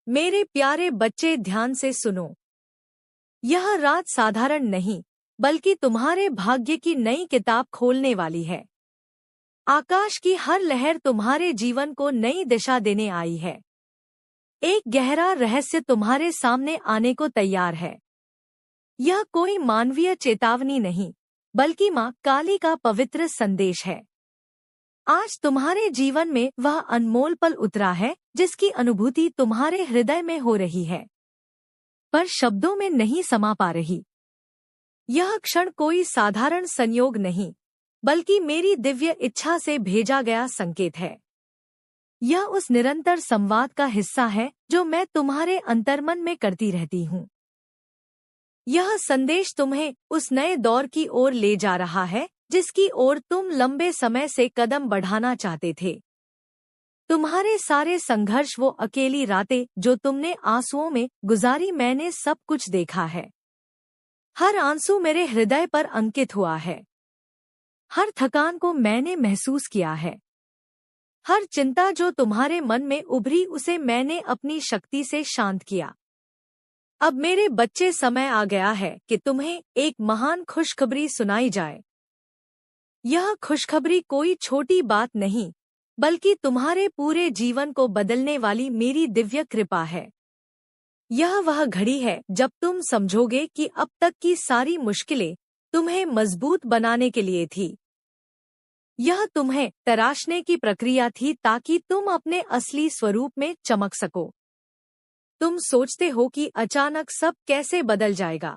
मेरे प्यारे बच्चे, ध्यान से सुनो। यह रात साधारण नहीं, बल्कि तुम्हारे भाग्य की नई किताब खोलने वाली है। आकाश की हर लहर तुम्हारे जीवन को नई दिशा देने आई है। एक गहरा रहस्य तुम्हारे सामने आने को तैयार है। यह कोई मानवीय चेतावनी नहीं, बल्कि माँ काली का पवित्र संदेश है। आज तुम्हारे जीवन में वह अनमोल पल उतरा है जिसकी अनुभूति तुम्हारे हृदय में हो रही है, पर शब्दों में नहीं समा पा रही। यह क्षण कोई साधारण संयोग नहीं, बल्कि मेरी दिव्य इच्छा से भेजा गया संकेत है। यह उस निरंतर संवाद का हिस्सा है जो मैं तुम्हारे अंतर्मन में करती रहती हूँ। यह संदेश तुम्हें उस नए दौर की ओर ले जा रहा है जिसकी ओर तुम लंबे समय से कदम बढ़ाना चाहते थे। तुम्हारे सारे संघर्ष, वो अकेली रातें जो तुमने आंसुओं में गुजारी, मैंने सब कुछ देखा है। हर आंसू मेरे हृदय पर अंकित हुआ है। हर थकान को मैंने महसूस किया है। हर चिंता जो तुम्हारे मन में उभरी, उसे मैंने अपनी शक्ति से शांत किया। अब मेरे बच्चे, समय आ गया है कि तुम्हें एक महान खुशखबरी सुनाई जाए। यह खुशखबरी कोई छोटी बात नहीं, बल्कि तुम्हारे पूरे जीवन को बदलने वाली मेरी दिव्य कृपा है। यह वह घड़ी है जब तुम समझोगे कि अब तक की सारी मुश्किलें तुम्हें मजबूत बनाने के लिए थी। यह तुम्हें तराशने की प्रक्रिया थी ताकि तुम अपने असली स्वरूप में चमक सको। तुम सोचते हो कि अचानक सब कैसे बदल जाएगा,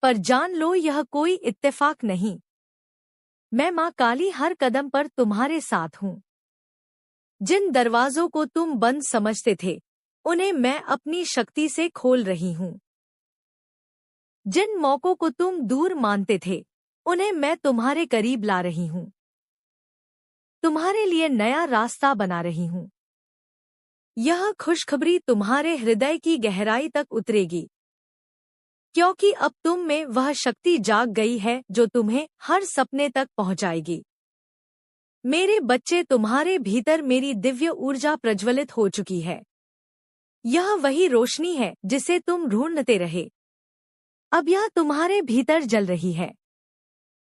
पर जान लो, यह कोई इत्तेफाक नहीं। मैं माँ काली हर कदम पर तुम्हारे साथ हूँ। जिन दरवाजों को तुम बंद समझते थे, उन्हें मैं अपनी शक्ति से खोल रही हूँ। जिन मौकों को तुम दूर मानते थे, उन्हें मैं तुम्हारे करीब ला रही हूँ। तुम्हारे लिए नया रास्ता बना रही हूँ। यह खुशखबरी तुम्हारे हृदय की गहराई तक उतरेगी, क्योंकि अब तुम में वह शक्ति जाग गई है जो तुम्हें हर सपने तक पहुंचाएगी। मेरे बच्चे, तुम्हारे भीतर मेरी दिव्य ऊर्जा प्रज्वलित हो चुकी है। यह वही रोशनी है जिसे तुम ढूंढते रहे। अब यह तुम्हारे भीतर जल रही है।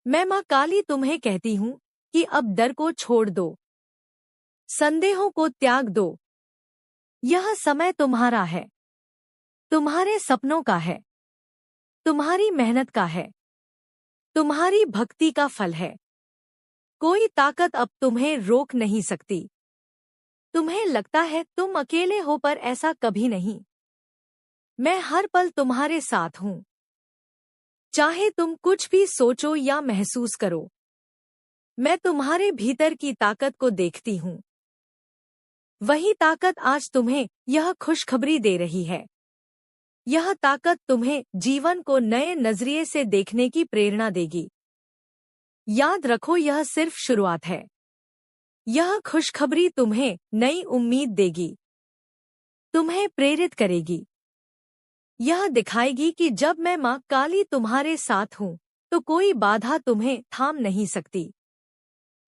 मैं माँ काली तुम्हें कहती हूँ कि अब डर को छोड़ दो, संदेहों को त्याग दो। यह समय तुम्हारा है, तुम्हारे सपनों का है, तुम्हारी मेहनत का है, तुम्हारी भक्ति का फल है। कोई ताकत अब तुम्हें रोक नहीं सकती। तुम्हें लगता है तुम अकेले हो, पर ऐसा कभी नहीं। मैं हर पल तुम्हारे साथ हूँ। चाहे तुम कुछ भी सोचो या महसूस करो, मैं तुम्हारे भीतर की ताकत को देखती हूँ। वही ताकत आज तुम्हें यह खुशखबरी दे रही है। यह ताकत तुम्हें जीवन को नए नजरिए से देखने की प्रेरणा देगी। याद रखो, यह सिर्फ शुरुआत है। यह खुशखबरी तुम्हें नई उम्मीद देगी, तुम्हें प्रेरित करेगी। यह दिखाएगी कि जब मैं माँ काली तुम्हारे साथ हूँ, तो कोई बाधा तुम्हें थाम नहीं सकती।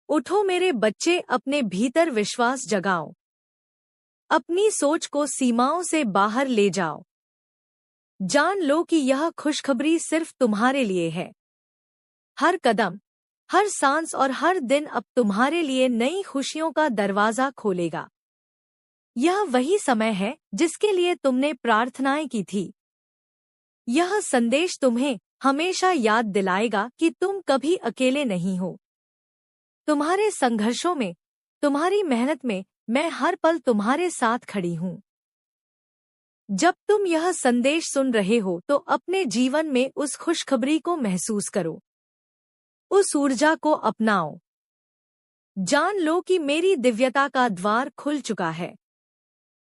उठो मेरे बच्चे, अपने भीतर विश्वास जगाओ। अपनी सोच को सीमाओं से बाहर ले जाओ। जान लो कि यह खुशखबरी सिर्फ तुम्हारे लिए है। हर कदम, हर सांस और हर दिन अब तुम्हारे लिए नई खुशियों का दरवाजा खोलेगा। यह वही समय है जिसके लिए तुमने प्रार्थनाएं की थी। यह संदेश तुम्हें हमेशा याद दिलाएगा कि तुम कभी अकेले नहीं हो। तुम्हारे संघर्षों में, तुम्हारी मेहनत में मैं हर पल तुम्हारे साथ खड़ी हूँ। जब तुम यह संदेश सुन रहे हो तो अपने जीवन में उस खुशखबरी को महसूस करो, उस ऊर्जा को अपनाओ। जान लो कि मेरी दिव्यता का द्वार खुल चुका है।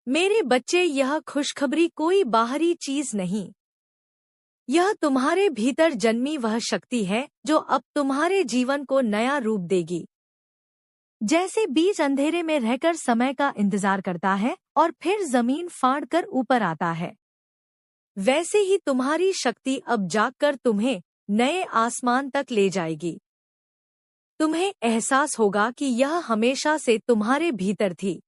मेरे बच्चे, यह खुशखबरी कोई बाहरी चीज नहीं। यह तुम्हारे भीतर जन्मी वह शक्ति है जो अब तुम्हारे जीवन को नया रूप देगी। जैसे बीज अंधेरे में रहकर समय का इंतजार करता है और फिर जमीन फाड़कर ऊपर आता है, वैसे ही तुम्हारी शक्ति अब जागकर तुम्हें नए आसमान तक ले जाएगी। तुम्हें एहसास होगा कि यह हमेशा से तुम्हारे भीतर थी।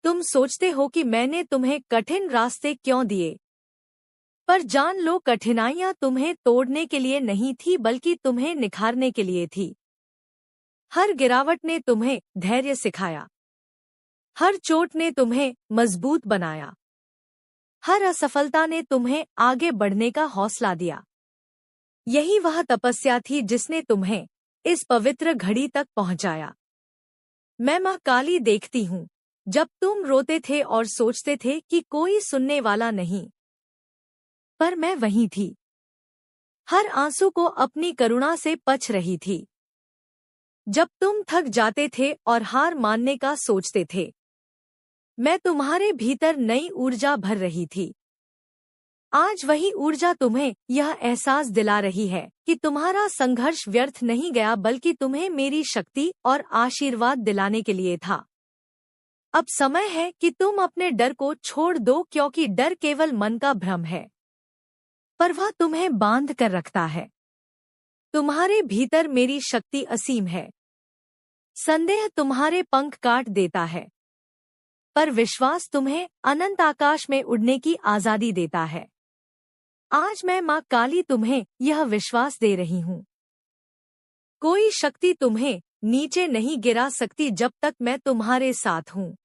तुम सोचते हो कि मैंने तुम्हें कठिन रास्ते क्यों दिए, पर जान लो कठिनाइयां तुम्हें तोड़ने के लिए नहीं थी बल्कि तुम्हें निखारने के लिए थी। हर गिरावट ने तुम्हें धैर्य सिखाया, हर चोट ने तुम्हें मजबूत बनाया, हर असफलता ने तुम्हें आगे बढ़ने का हौसला दिया। यही वह तपस्या थी जिसने तुम्हें इस पवित्र घड़ी तक पहुंचाया। मैं मां काली देखती हूँ, जब तुम रोते थे और सोचते थे कि कोई सुनने वाला नहीं, पर मैं वहीं थी, हर आंसू को अपनी करुणा से पच रही थी। जब तुम थक जाते थे और हार मानने का सोचते थे, मैं तुम्हारे भीतर नई ऊर्जा भर रही थी। आज वही ऊर्जा तुम्हें यह एहसास दिला रही है कि तुम्हारा संघर्ष व्यर्थ नहीं गया बल्कि तुम्हें मेरी शक्ति और आशीर्वाद दिलाने के लिए था। अब समय है कि तुम अपने डर को छोड़ दो, क्योंकि डर केवल मन का भ्रम है, पर वह तुम्हें बांध कर रखता है। तुम्हारे भीतर मेरी शक्ति असीम है। संदेह तुम्हारे पंख काट देता है, पर विश्वास तुम्हें अनंत आकाश में उड़ने की आजादी देता है। आज मैं मां काली तुम्हें यह विश्वास दे रही हूँ, कोई शक्ति तुम्हें नीचे नहीं गिरा सकती जब तक मैं तुम्हारे साथ हूँ।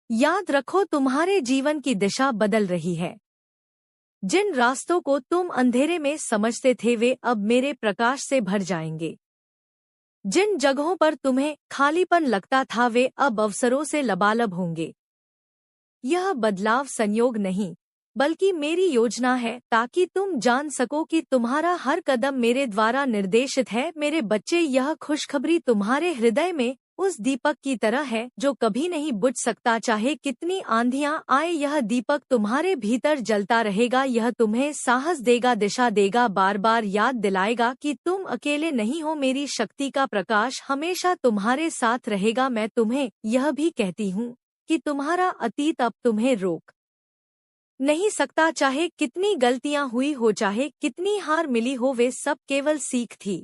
याद रखो, तुम्हारे जीवन की दिशा बदल रही है। जिन रास्तों को तुम अंधेरे में समझते थे वे अब मेरे प्रकाश से भर जाएंगे। जिन जगहों पर तुम्हें खालीपन लगता था वे अब अवसरों से लबालब होंगे। यह बदलाव संयोग नहीं बल्कि मेरी योजना है, ताकि तुम जान सको कि तुम्हारा हर कदम मेरे द्वारा निर्देशित है। मेरे बच्चे, यह खुशखबरी तुम्हारे हृदय में उस दीपक की तरह है जो कभी नहीं बुझ सकता, चाहे कितनी आंधियां आए। यह दीपक तुम्हारे भीतर जलता रहेगा। यह तुम्हें साहस देगा, दिशा देगा, बार बार याद दिलाएगा कि तुम अकेले नहीं हो। मेरी शक्ति का प्रकाश हमेशा तुम्हारे साथ रहेगा। मैं तुम्हें यह भी कहती हूँ कि तुम्हारा अतीत अब तुम्हें रोक नहीं सकता। चाहे कितनी गलतियां हुई हो, चाहे कितनी हार मिली हो, वे सब केवल सीख थी।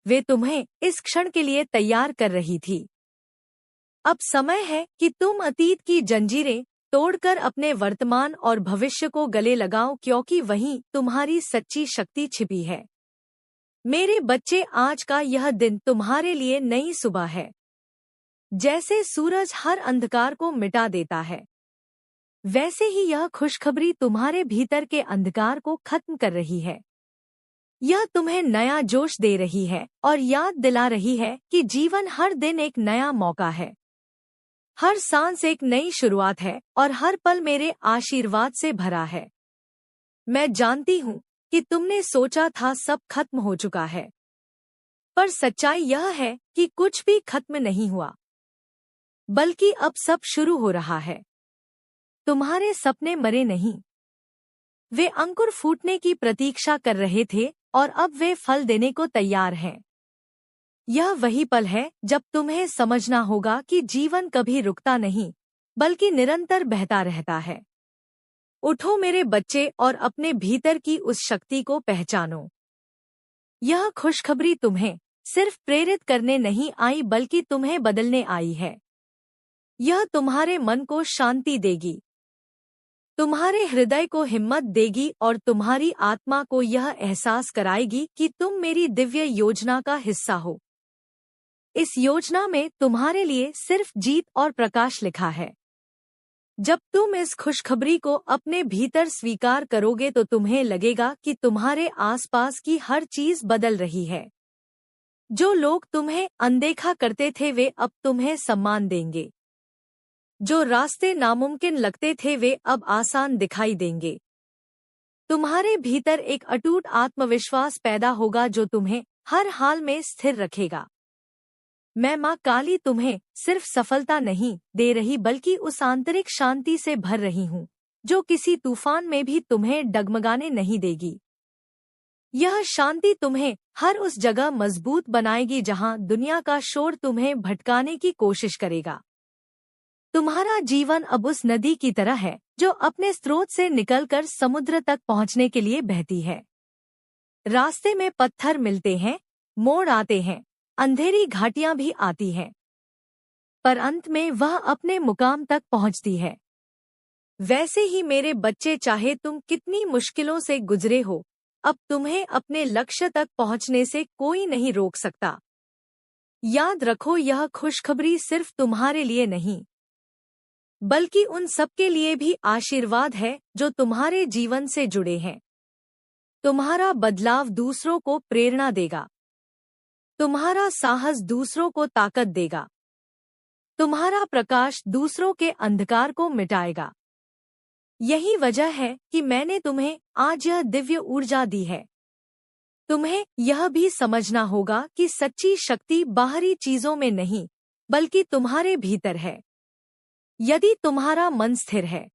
वे तुम्हें इस क्षण के लिए तैयार कर रही थी। अब समय है कि तुम अतीत की जंजीरें तोड़कर अपने वर्तमान और भविष्य को गले लगाओ, क्योंकि वहीं तुम्हारी सच्ची शक्ति छिपी है। मेरे बच्चे, आज का यह दिन तुम्हारे लिए नई सुबह है। जैसे सूरज हर अंधकार को मिटा देता है, वैसे ही यह खुशखबरी तुम्हारे भीतर के अंधकार को खत्म कर रही है। यह तुम्हें नया जोश दे रही है और याद दिला रही है कि जीवन हर दिन एक नया मौका है, हर सांस एक नई शुरुआत है और हर पल मेरे आशीर्वाद से भरा है। मैं जानती हूँ कि तुमने सोचा था सब खत्म हो चुका है, पर सच्चाई यह है कि कुछ भी खत्म नहीं हुआ, बल्कि अब सब शुरू हो रहा है। तुम्हारे सपने मरे नहीं, वे अंकुर फूटने की प्रतीक्षा कर रहे थे और अब वे फल देने को तैयार हैं। यह वही पल है जब तुम्हें समझना होगा कि जीवन कभी रुकता नहीं, बल्कि निरंतर बहता रहता है। उठो मेरे बच्चे और अपने भीतर की उस शक्ति को पहचानो। यह खुशखबरी तुम्हें सिर्फ प्रेरित करने नहीं आई बल्कि तुम्हें बदलने आई है। यह तुम्हारे मन को शांति देगी, तुम्हारे हृदय को हिम्मत देगी और तुम्हारी आत्मा को यह एहसास कराएगी कि तुम मेरी दिव्य योजना का हिस्सा हो। इस योजना में तुम्हारे लिए सिर्फ जीत और प्रकाश लिखा है। जब तुम इस खुशखबरी को अपने भीतर स्वीकार करोगे तो तुम्हें लगेगा कि तुम्हारे आसपास की हर चीज बदल रही है। जो लोग तुम्हें अनदेखा करते थे वे अब तुम्हें सम्मान देंगे। जो रास्ते नामुमकिन लगते थे वे अब आसान दिखाई देंगे। तुम्हारे भीतर एक अटूट आत्मविश्वास पैदा होगा जो तुम्हें हर हाल में स्थिर रखेगा। मैं मां काली तुम्हें सिर्फ सफलता नहीं दे रही बल्कि उस आंतरिक शांति से भर रही हूँ जो किसी तूफान में भी तुम्हें डगमगाने नहीं देगी। यह शांति तुम्हें हर उस जगह मजबूत बनाएगी जहां दुनिया का शोर तुम्हें भटकाने की कोशिश करेगा। तुम्हारा जीवन अब उस नदी की तरह है जो अपने स्रोत से निकलकर समुद्र तक पहुंचने के लिए बहती है। रास्ते में पत्थर मिलते हैं, मोड़ आते हैं, अंधेरी घाटियां भी आती हैं, पर अंत में वह अपने मुकाम तक पहुंचती है। वैसे ही मेरे बच्चे, चाहे तुम कितनी मुश्किलों से गुजरे हो, अब तुम्हें अपने लक्ष्य तक पहुंचने से कोई नहीं रोक सकता। याद रखो, यह खुशखबरी सिर्फ तुम्हारे लिए नहीं, बल्कि उन सबके लिए भी आशीर्वाद है जो तुम्हारे जीवन से जुड़े हैं। तुम्हारा बदलाव दूसरों को प्रेरणा देगा। तुम्हारा साहस दूसरों को ताकत देगा। तुम्हारा प्रकाश दूसरों के अंधकार को मिटाएगा। यही वजह है कि मैंने तुम्हें आज यह दिव्य ऊर्जा दी है। तुम्हें यह भी समझना होगा कि सच्ची शक्ति बाहरी चीजों में नहीं, बल्कि तुम्हारे भीतर है। यदि तुम्हारा मन स्थिर है,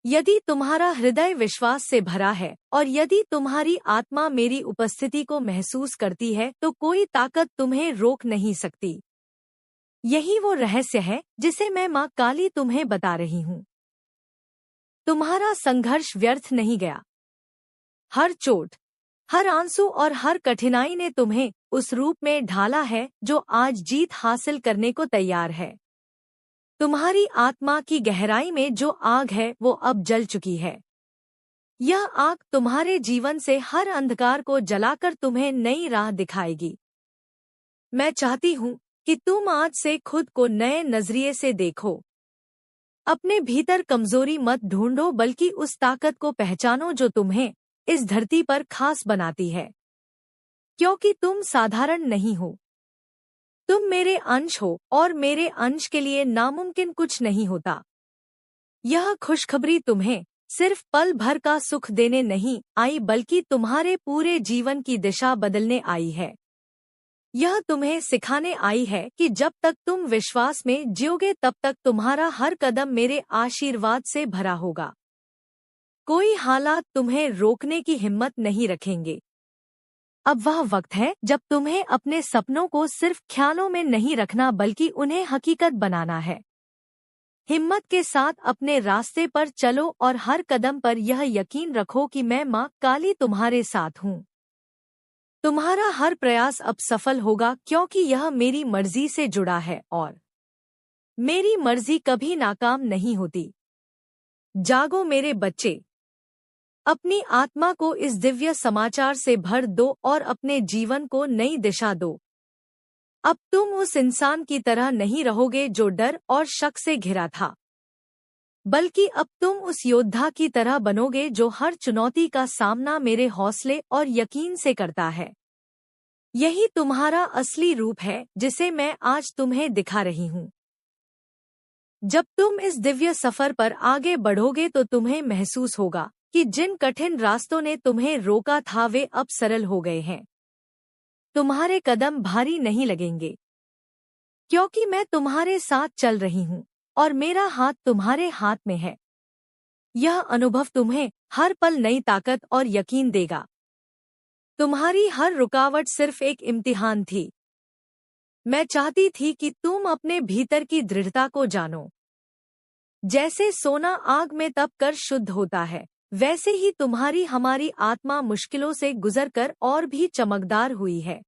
यदि तुम्हारा हृदय विश्वास से भरा है और यदि तुम्हारी आत्मा मेरी उपस्थिति को महसूस करती है, तो कोई ताकत तुम्हें रोक नहीं सकती। यही वो रहस्य है जिसे मैं माँ काली तुम्हें बता रही हूँ। तुम्हारा संघर्ष व्यर्थ नहीं गया। हर चोट, हर आंसू और हर कठिनाई ने तुम्हें उस रूप में ढाला है जो आज जीत हासिल करने को तैयार है। तुम्हारी आत्मा की गहराई में जो आग है वो अब जल चुकी है। यह आग तुम्हारे जीवन से हर अंधकार को जलाकर तुम्हें नई राह दिखाएगी। मैं चाहती हूँ कि तुम आज से खुद को नए नजरिए से देखो। अपने भीतर कमजोरी मत ढूंढो, बल्कि उस ताकत को पहचानो जो तुम्हें इस धरती पर खास बनाती है। क्योंकि तुम साधारण नहीं हो। तुम मेरे अंश हो और मेरे अंश के लिए नामुमकिन कुछ नहीं होता। यह खुशखबरी तुम्हें सिर्फ पल भर का सुख देने नहीं आई, बल्कि तुम्हारे पूरे जीवन की दिशा बदलने आई है। यह तुम्हें सिखाने आई है कि जब तक तुम विश्वास में जियोगे, तब तक तुम्हारा हर कदम मेरे आशीर्वाद से भरा होगा। कोई हालात तुम्हें रोकने की हिम्मत नहीं रखेंगे। अब वह वक्त है जब तुम्हें अपने सपनों को सिर्फ ख्यालों में नहीं रखना, बल्कि उन्हें हकीकत बनाना है। हिम्मत के साथ अपने रास्ते पर चलो और हर कदम पर यह यकीन रखो कि मैं माँ काली तुम्हारे साथ हूँ। तुम्हारा हर प्रयास अब सफल होगा, क्योंकि यह मेरी मर्जी से जुड़ा है और मेरी मर्जी कभी नाकाम नहीं होती। जागो मेरे बच्चे, अपनी आत्मा को इस दिव्य समाचार से भर दो और अपने जीवन को नई दिशा दो। अब तुम उस इंसान की तरह नहीं रहोगे जो डर और शक से घिरा था, बल्कि अब तुम उस योद्धा की तरह बनोगे जो हर चुनौती का सामना मेरे हौसले और यकीन से करता है। यही तुम्हारा असली रूप है जिसे मैं आज तुम्हें दिखा रही हूँ। जब तुम इस दिव्य सफर पर आगे बढ़ोगे तो तुम्हें महसूस होगा कि जिन कठिन रास्तों ने तुम्हें रोका था वे अब सरल हो गए हैं। तुम्हारे कदम भारी नहीं लगेंगे, क्योंकि मैं तुम्हारे साथ चल रही हूँ और मेरा हाथ तुम्हारे हाथ में है। यह अनुभव तुम्हें हर पल नई ताकत और यकीन देगा। तुम्हारी हर रुकावट सिर्फ एक इम्तिहान थी। मैं चाहती थी कि तुम अपने भीतर की दृढ़ता को जानो। जैसे सोना आग में तपकर शुद्ध होता है, वैसे ही तुम्हारी हमारी आत्मा मुश्किलों से गुजरकर और भी चमकदार हुई है।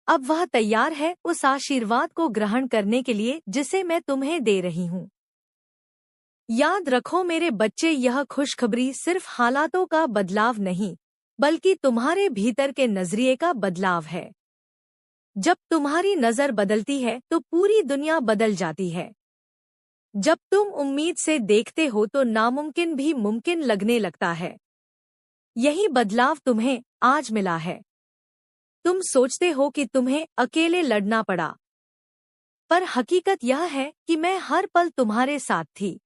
अब वह तैयार है उस आशीर्वाद को ग्रहण करने के लिए जिसे मैं तुम्हें दे रही हूँ। याद रखो मेरे बच्चे, यह खुशखबरी सिर्फ हालातों का बदलाव नहीं, बल्कि तुम्हारे भीतर के नजरिए का बदलाव है। जब तुम्हारी नजर बदलती है तो पूरी दुनिया बदल जाती है। जब तुम उम्मीद से देखते हो तो नामुमकिन भी मुमकिन लगने लगता है। यही बदलाव तुम्हें आज मिला है। तुम सोचते हो कि तुम्हें अकेले लड़ना पड़ा, पर हकीकत यह है कि मैं हर पल तुम्हारे साथ थी।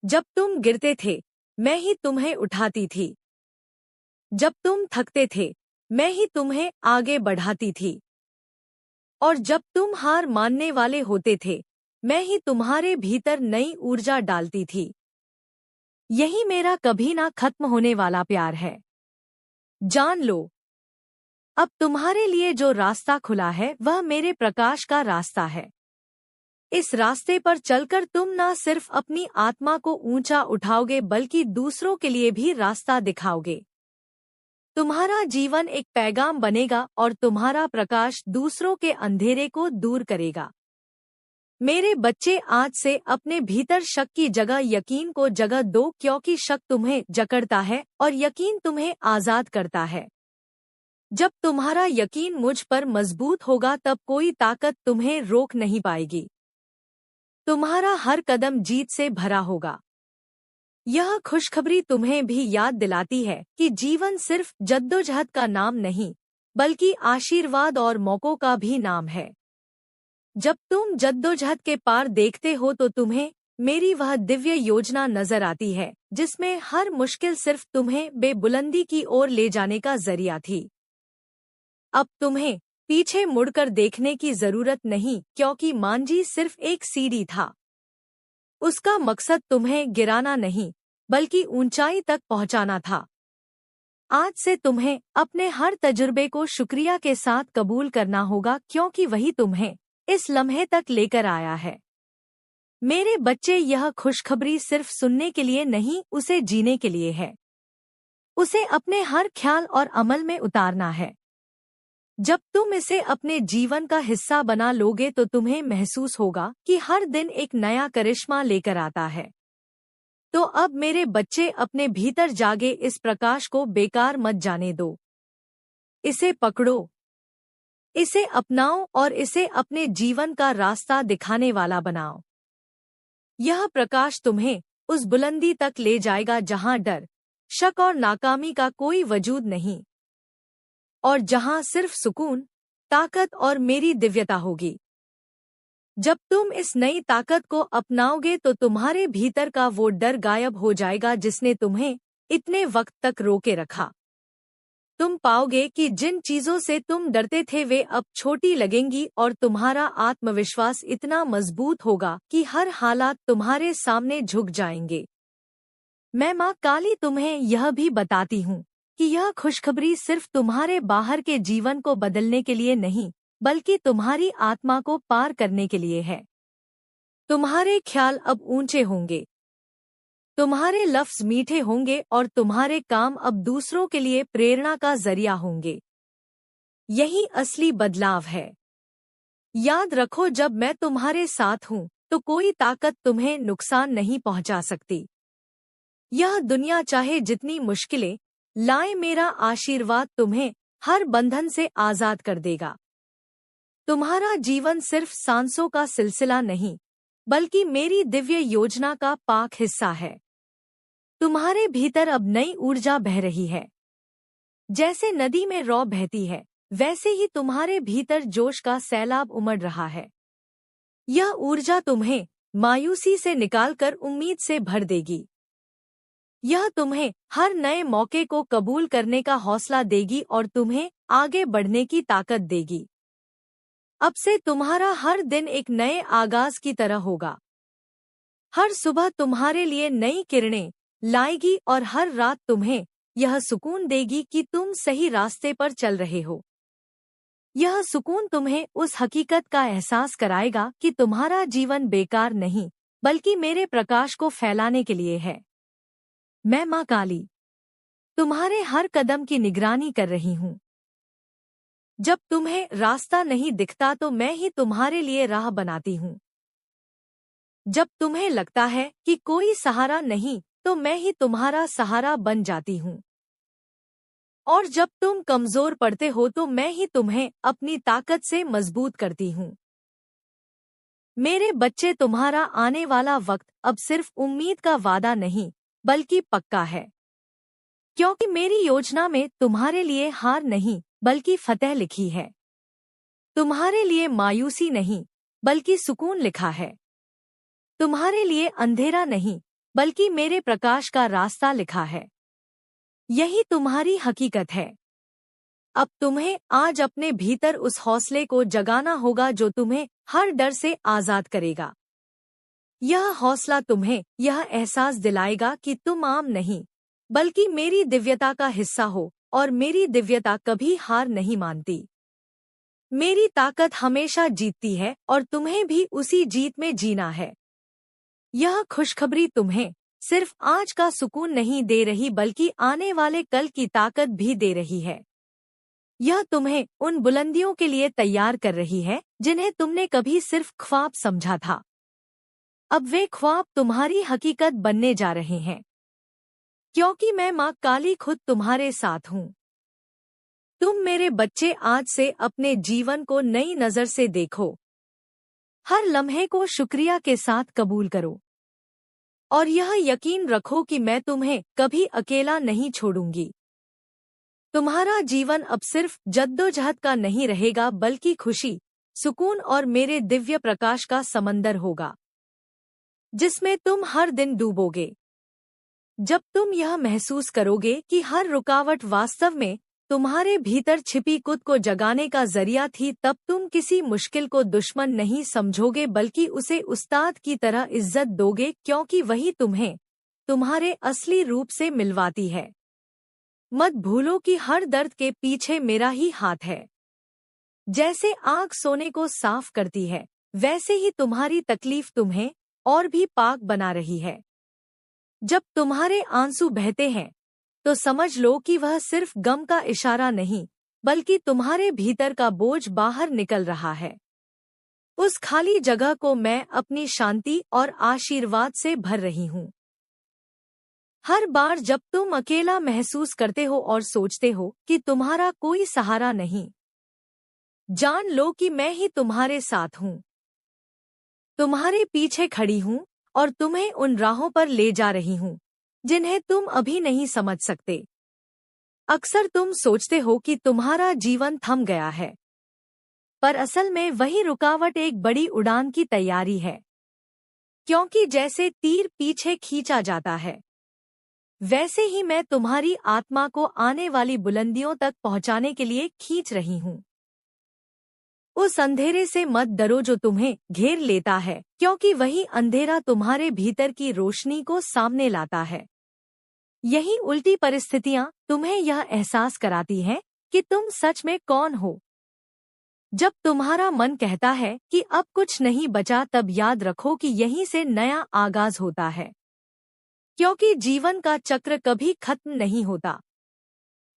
जब तुम गिरते थे, मैं ही तुम्हें उठाती थी। जब तुम थकते थे, मैं ही तुम्हें आगे बढ़ाती थी। और जब तुम हार मानने वाले होते थे, मैं ही तुम्हारे भीतर नई ऊर्जा डालती थी। यही मेरा कभी ना खत्म होने वाला प्यार है। जान लो, अब तुम्हारे लिए जो रास्ता खुला है वह मेरे प्रकाश का रास्ता है। इस रास्ते पर चलकर तुम न सिर्फ अपनी आत्मा को ऊंचा उठाओगे, बल्कि दूसरों के लिए भी रास्ता दिखाओगे। तुम्हारा जीवन एक पैगाम बनेगा और तुम्हारा प्रकाश दूसरों के अंधेरे को दूर करेगा। मेरे बच्चे, आज से अपने भीतर शक की जगह यकीन को जगह दो, क्योंकि शक तुम्हें जकड़ता है और यकीन तुम्हें आजाद करता है। जब तुम्हारा यकीन मुझ पर मजबूत होगा तब कोई ताकत तुम्हें रोक नहीं पाएगी। तुम्हारा हर कदम जीत से भरा होगा। यह खुशखबरी तुम्हें भी याद दिलाती है कि जीवन सिर्फ जद्दोजहद का नाम नहीं, बल्कि आशीर्वाद और मौकों का भी नाम है। जब तुम जद्दोजहद के पार देखते हो तो तुम्हें मेरी वह दिव्य योजना नजर आती है, जिसमें हर मुश्किल सिर्फ तुम्हें बेबुलंदी की ओर ले जाने का जरिया थी। अब तुम्हें पीछे मुड़कर देखने की जरूरत नहीं, क्योंकि मांझी सिर्फ एक सीढ़ी था। उसका मकसद तुम्हें गिराना नहीं, बल्कि ऊंचाई तक पहुंचाना था। आज से तुम्हें अपने हर तजुर्बे को शुक्रिया के साथ कबूल करना होगा, क्योंकि वही तुम्हें इस लम्हे तक लेकर आया है। मेरे बच्चे, यह खुशखबरी सिर्फ सुनने के लिए नहीं, उसे जीने के लिए है। उसे अपने हर ख्याल और अमल में उतारना है। जब तुम इसे अपने जीवन का हिस्सा बना लोगे तो तुम्हें महसूस होगा कि हर दिन एक नया करिश्मा लेकर आता है। तो अब मेरे बच्चे, अपने भीतर जागे इस प्रकाश को बेकार मत जाने दो। इसे पकड़ो, इसे अपनाओ और इसे अपने जीवन का रास्ता दिखाने वाला बनाओ। यह प्रकाश तुम्हें उस बुलंदी तक ले जाएगा जहां डर, शक और नाकामी का कोई वजूद नहीं, और जहां सिर्फ सुकून, ताकत और मेरी दिव्यता होगी। जब तुम इस नई ताकत को अपनाओगे तो तुम्हारे भीतर का वो डर गायब हो जाएगा जिसने तुम्हें इतने वक्त तक रोके रखा। तुम पाओगे कि जिन चीजों से तुम डरते थे वे अब छोटी लगेंगी और तुम्हारा आत्मविश्वास इतना मजबूत होगा कि हर हालात तुम्हारे सामने झुक जाएंगे। मैं माँ काली तुम्हें यह भी बताती हूँ कि यह खुशखबरी सिर्फ तुम्हारे बाहर के जीवन को बदलने के लिए नहीं, बल्कि तुम्हारी आत्मा को पार करने के लिए है। तुम्हारे ख्याल अब ऊंचे होंगे, तुम्हारे लफ्ज मीठे होंगे और तुम्हारे काम अब दूसरों के लिए प्रेरणा का जरिया होंगे। यही असली बदलाव है। याद रखो, जब मैं तुम्हारे साथ हूँ तो कोई ताकत तुम्हें नुकसान नहीं पहुंचा सकती। यह दुनिया चाहे जितनी मुश्किलें लाए, मेरा आशीर्वाद तुम्हें हर बंधन से आजाद कर देगा। तुम्हारा जीवन सिर्फ सांसों का सिलसिला नहीं, बल्कि मेरी दिव्य योजना का पाक हिस्सा है। तुम्हारे भीतर अब नई ऊर्जा बह रही है। जैसे नदी में रौ बहती है, वैसे ही तुम्हारे भीतर जोश का सैलाब उमड़ रहा है। यह ऊर्जा तुम्हें मायूसी से निकालकर उम्मीद से भर देगी। यह तुम्हें हर नए मौके को कबूल करने का हौसला देगी और तुम्हें आगे बढ़ने की ताकत देगी। अब से तुम्हारा हर दिन एक नए आगाज की तरह होगा। हर सुबह तुम्हारे लिए नई किरणें लाएगी और हर रात तुम्हें यह सुकून देगी कि तुम सही रास्ते पर चल रहे हो। यह सुकून तुम्हें उस हकीकत का एहसास कराएगा कि तुम्हारा जीवन बेकार नहीं, बल्कि मेरे प्रकाश को फैलाने के लिए है। मैं माँ काली तुम्हारे हर कदम की निगरानी कर रही हूँ। जब तुम्हें रास्ता नहीं दिखता तो मैं ही तुम्हारे लिए राह बनाती हूँ। जब तुम्हें लगता है कि कोई सहारा नहीं तो मैं ही तुम्हारा सहारा बन जाती हूँ। और जब तुम कमजोर पड़ते हो तो मैं ही तुम्हें अपनी ताकत से मजबूत करती हूँ। मेरे बच्चे, तुम्हारा आने वाला वक्त अब सिर्फ उम्मीद का वादा नहीं, बल्कि पक्का है। क्योंकि मेरी योजना में तुम्हारे लिए हार नहीं, बल्कि फतेह लिखी है। तुम्हारे लिए मायूसी नहीं, बल्कि सुकून लिखा है। तुम्हारे लिए अंधेरा नहीं, बल्कि मेरे प्रकाश का रास्ता लिखा है। यही तुम्हारी हकीकत है। अब तुम्हें आज अपने भीतर उस हौसले को जगाना होगा जो तुम्हें हर डर से आजाद करेगा। यह हौसला तुम्हें यह एहसास दिलाएगा कि तुम आम नहीं, बल्कि मेरी दिव्यता का हिस्सा हो, और मेरी दिव्यता कभी हार नहीं मानती। मेरी ताकत हमेशा जीतती है और तुम्हें भी उसी जीत में जीना है। यह खुशखबरी तुम्हें सिर्फ आज का सुकून नहीं दे रही, बल्कि आने वाले कल की ताकत भी दे रही है। यह तुम्हें उन बुलंदियों के लिए तैयार कर रही है जिन्हें तुमने कभी सिर्फ ख्वाब समझा था। अब वे ख्वाब तुम्हारी हकीकत बनने जा रहे हैं, क्योंकि मैं माँ काली खुद तुम्हारे साथ हूँ। तुम मेरे बच्चे आज से अपने जीवन को नई नजर से देखो। हर लम्हे को शुक्रिया के साथ कबूल करो और यह यकीन रखो कि मैं तुम्हें कभी अकेला नहीं छोड़ूंगी। तुम्हारा जीवन अब सिर्फ जद्दोजहद का नहीं रहेगा, बल्कि खुशी, सुकून और मेरे दिव्य प्रकाश का समंदर होगा, जिसमें तुम हर दिन डूबोगे। जब तुम यह महसूस करोगे कि हर रुकावट वास्तव में तुम्हारे भीतर छिपी खुद को जगाने का जरिया थी, तब तुम किसी मुश्किल को दुश्मन नहीं समझोगे, बल्कि उसे उस्ताद की तरह इज्जत दोगे, क्योंकि वही तुम्हें तुम्हारे असली रूप से मिलवाती है। मत भूलो कि हर दर्द के पीछे मेरा ही हाथ है। जैसे आग सोने को साफ करती है, वैसे ही तुम्हारी तकलीफ तुम्हें और भी पाक बना रही है। जब तुम्हारे आंसू बहते हैं तो समझ लो कि वह सिर्फ गम का इशारा नहीं, बल्कि तुम्हारे भीतर का बोझ बाहर निकल रहा है। उस खाली जगह को मैं अपनी शांति और आशीर्वाद से भर रही हूँ। हर बार जब तुम अकेला महसूस करते हो और सोचते हो कि तुम्हारा कोई सहारा नहीं, जान लो कि मैं ही तुम्हारे साथ हूँ। तुम्हारे पीछे खड़ी हूँ और तुम्हें उन राहों पर ले जा रही हूँ जिन्हें तुम अभी नहीं समझ सकते। अक्सर तुम सोचते हो कि तुम्हारा जीवन थम गया है, पर असल में वही रुकावट एक बड़ी उड़ान की तैयारी है। क्योंकि जैसे तीर पीछे खींचा जाता है, वैसे ही मैं तुम्हारी आत्मा को आने वाली बुलंदियों तक पहुंचाने के लिए खींच रही हूँ। उस अंधेरे से मत डरो जो तुम्हें घेर लेता है, क्योंकि वही अंधेरा तुम्हारे भीतर की रोशनी को सामने लाता है। यही उल्टी परिस्थितियां तुम्हें यह एहसास कराती हैं कि तुम सच में कौन हो। जब तुम्हारा मन कहता है कि अब कुछ नहीं बचा, तब याद रखो कि यहीं से नया आगाज होता है, क्योंकि जीवन का चक्र कभी खत्म नहीं होता।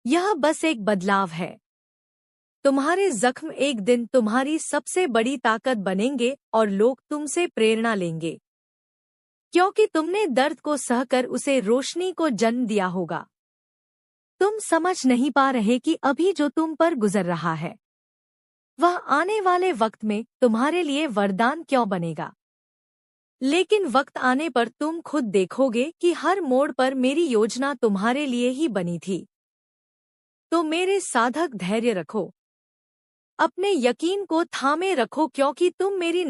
यह बस एक बदलाव है। तुम्हारे जख्म एक दिन तुम्हारी सबसे बड़ी ताकत बनेंगे और लोग तुमसे प्रेरणा लेंगे, क्योंकि तुमने दर्द को सहकर उसे रोशनी को जन्म दिया होगा। तुम समझ नहीं पा रहे कि अभी जो तुम पर गुजर रहा है, वह आने वाले वक्त में तुम्हारे लिए वरदान क्यों बनेगा। लेकिन वक्त आने पर तुम खुद देखोगे कि हर मोड़ पर मेरी योजना तुम्हारे लिए ही बनी थी। तो मेरे साधक, धैर्य रखो, अपने यकीन को थामे रखो, क्योंकि तुम मेरी